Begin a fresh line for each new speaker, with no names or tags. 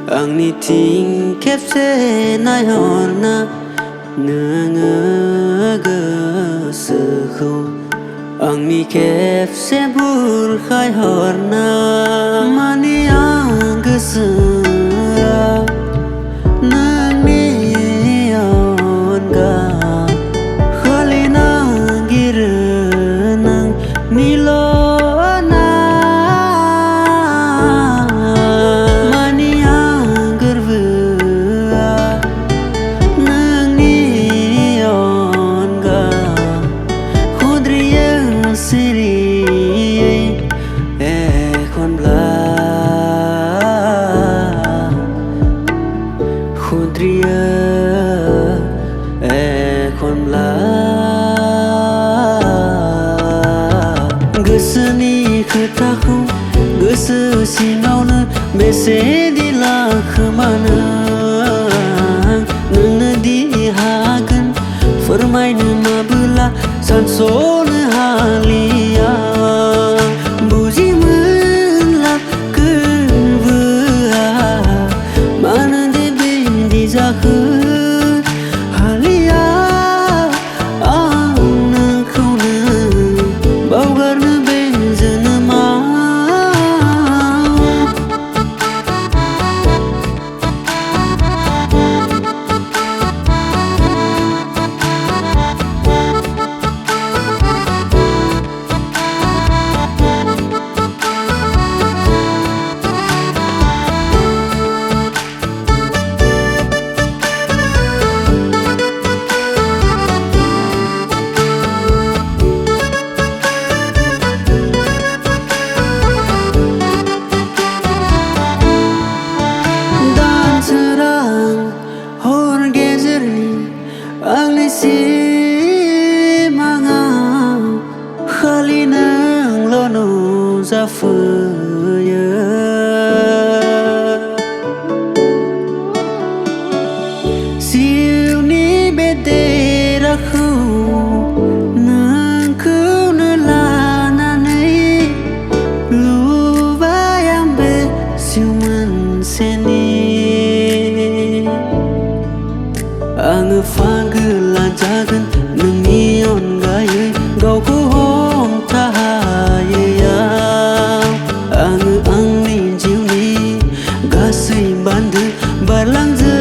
Angnithing khebse naihorna Nwngw gwswkhwo Angni khebse burkhai horna Maniya gwswa nwngni onga Khali nagirw nwngnilo Maniya gwrbwa nwngni onga Khudriyw siriywi akhonbla Khudriyw akhonbla Gwswni Khwthakhwo gwsw singaonw besedi lakhwmanw Nwngnw di hagwn fwrmainw mabula sansonw haliya buzimonlah gwrbwa mana de besedi zakhwo haliya nonkhowno बावगारनो बे जोनोमाव Angni Khali nwngnilo zafuyo siwni bederakhwo nonkhowno lananai lubay ang besyu monseni Angı fagılan jagwn nोंनि अनगायै गावखौ हमथाहायैयाव आङो आंनि जिउनि गासै बान्दो बारलांजोब